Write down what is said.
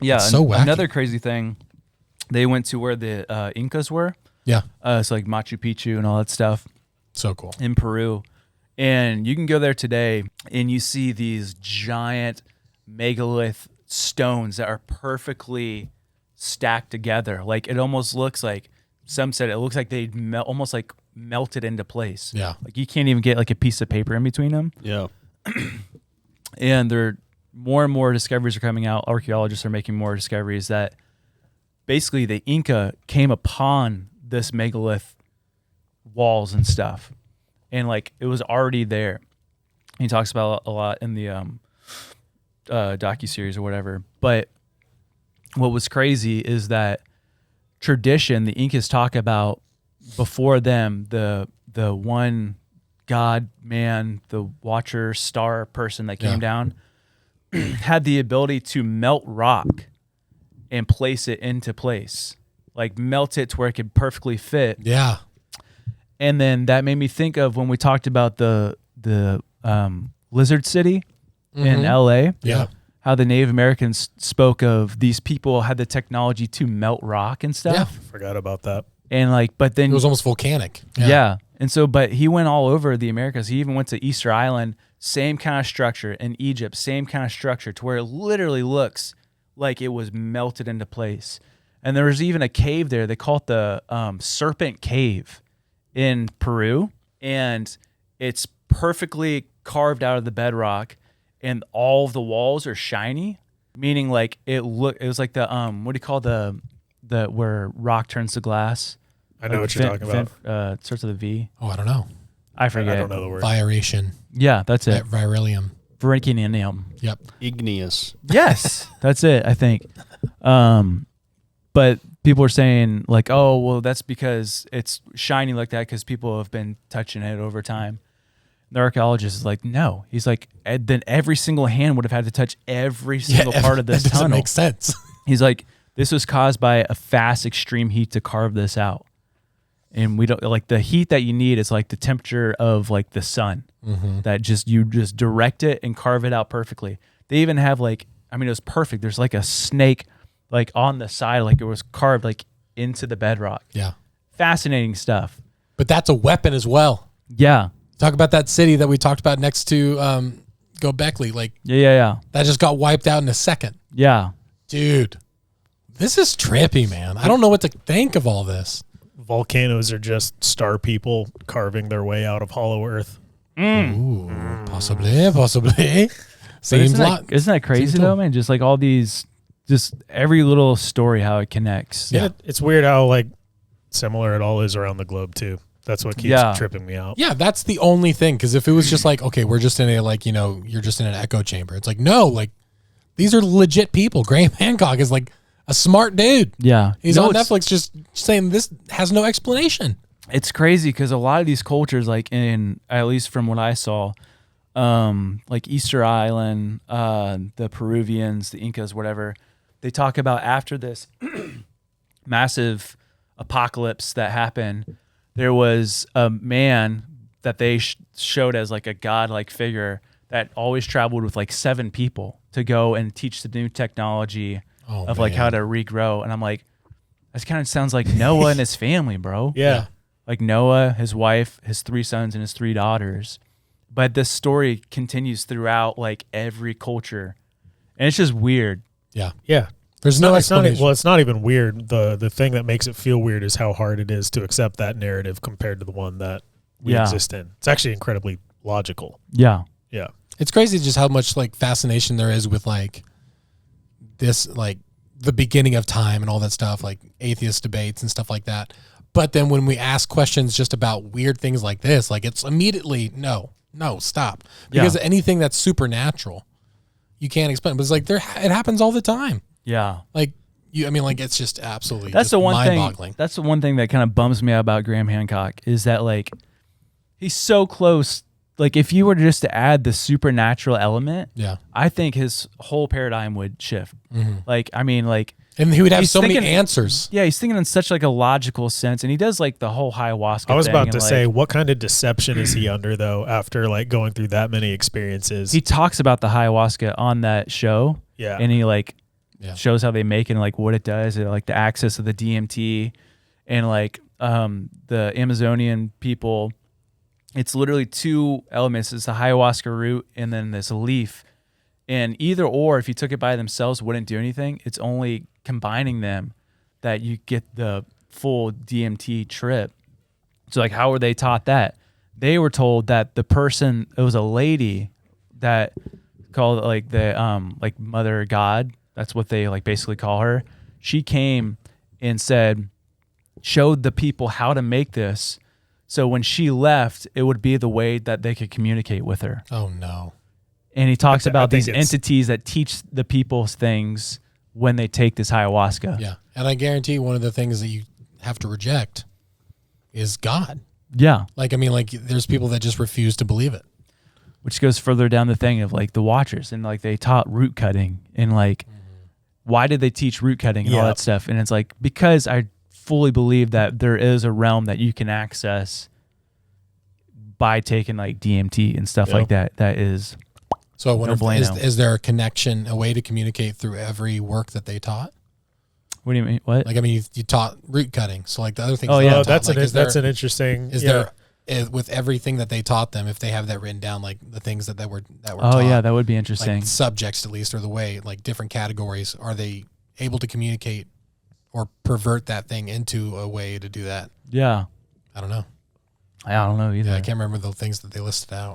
Yeah. It's so wacky. Another crazy thing, they went to where the Incas were. Yeah. So like Machu Picchu and all that stuff. So cool. In Peru. And you can go there today and you see these giant megalith stones that are perfectly stacked together. Like it almost looks like, some said it looks like they almost like melted into place. Yeah. Like you can't even get like a piece of paper in between them. Yeah. And there more and more discoveries are coming out. Archaeologists are making more discoveries that basically the Inca came upon this megalith walls and stuff. And like it was already there. He talks about a lot in the docuseries or whatever. But what was crazy is that tradition, the Incas talk about before them, the one god man, the watcher star person that came down had the ability to melt rock and place it into place, like melt it to where it could perfectly fit. Yeah. And then that made me think of when we talked about the Lizard City in LA. Yeah. How the Native Americans spoke of these people had the technology to melt rock and stuff. Yeah. Forgot about that. And like, but then It was almost volcanic. yeah. And so, but he went all over the Americas. He even went to Easter Island, same kind of structure. In Egypt, same kind of structure, to where it literally looks like it was melted into place. And there was even a cave there. They call it the Serpent Cave in Peru. And it's perfectly carved out of the bedrock. And all of the walls are shiny, meaning like it was like the what do you call the where rock turns to glass? I know like what you're talking about. It starts with a V. Oh, I don't know. I forget. I don't know the word. Viration. Yeah, that's it. Virilium. Vericinium. Yep. Igneous. Yes, that's it, I think. But people are saying like, oh, well, that's because it's shiny like that because people have been touching it over time. The archaeologist is like, no. He's like, then every single hand would have had to touch every single part of this that doesn't tunnel. make sense. He's like, this was caused by a fast, extreme heat to carve this out. And we don't like the heat that you need is like the temperature of like the sun that you just direct it and carve it out perfectly. They even have like, I mean, it was perfect. There's like a snake like on the side, like it was carved like into the bedrock. Yeah. Fascinating stuff. But that's a weapon as well. Yeah. Talk about that city that we talked about next to Göbekli. Like, Yeah. that just got wiped out in a second. Yeah. Dude, this is trippy, man. I don't know what to think of all this. Volcanoes are just star people carving their way out of hollow earth. Ooh, possibly. Seems Isn't that crazy though, man? Just like all these, just every little story, how it connects. Yeah. It's weird how like similar it all is around the globe too. That's what keeps tripping me out. Yeah, that's the only thing. Because if it was just like, okay, we're just in a like, you're just in an echo chamber. It's like, no, like these are legit people. Graham Hancock is like a smart dude. Yeah. He's on Netflix just saying this has no explanation. It's crazy because a lot of these cultures, like at least from what I saw, like Easter Island, the Peruvians, the Incas, whatever, they talk about after this massive apocalypse that happened, there was a man that they showed as like a godlike figure that always traveled with like 7 people to go and teach the new technology of like how to regrow. And I'm like, this kind of sounds like Noah and his family, bro. Yeah. Like Noah, his wife, his 3 sons, and his 3 daughters. But this story continues throughout like every culture. And it's just weird. Yeah. Yeah. There's no explanation. It's not even weird. The thing that makes it feel weird is how hard it is to accept that narrative compared to the one that we exist in. It's actually incredibly logical. Yeah. Yeah. It's crazy just how much like fascination there is with like this, like the beginning of time and all that stuff, like atheist debates and stuff like that. But then when we ask questions just about weird things like this, like it's immediately, no, stop. Because anything that's supernatural, you can't explain. But it's like it happens all the time. Yeah. Like it's just absolutely that's just the one mind-boggling. thing. That's the one thing that kind of bums me out about Graham Hancock is that like he's so close. Like if you were just to add the supernatural element, I think his whole paradigm would shift. Like and he would have so many answers. Yeah, he's thinking in such like a logical sense, and he does like the whole ayahuasca. I was about to like, say, what kind of deception is he under though? After like going through that many experiences, he talks about the ayahuasca on that show. Yeah, and he like shows how they make it and like what it does, and like the access of the DMT, and like the Amazonian people. It's literally 2 elements. It's the ayahuasca root and then this leaf. And either or, if you took it by themselves, wouldn't do anything. It's only combining them that you get the full DMT trip. So like, how were they taught that? They were told that the person, it was a lady that called like the like Mother God. That's what they like basically call her. She came and showed the people how to make this. So when she left, it would be the way that they could communicate with her. Oh no. And he talks about these entities that teach the people things when they take this ayahuasca. Yeah. And I guarantee one of the things that you have to reject is God. Yeah. Like, I mean, like there's people that just refuse to believe it. Which goes further down the thing of like the Watchers, and like they taught root cutting, and like, why did they teach root cutting and all that stuff? And it's like, because I fully believe that there is a realm that you can access by taking like DMT and stuff like that. That is so I wonder, is there a connection, a way to communicate through every work that they taught? What do you mean? What? Like, I mean, you taught root cutting. So like the other things. Oh yeah. That's an interesting. Is there, with everything that they taught them, if they have that written down, like the things that were oh taught, yeah, that would be interesting. Like subjects at least, or the way, like different categories, are they able to communicate or pervert that thing into a way to do that? Yeah. I don't know. I don't know either. Yeah, I can't remember the things that they listed out.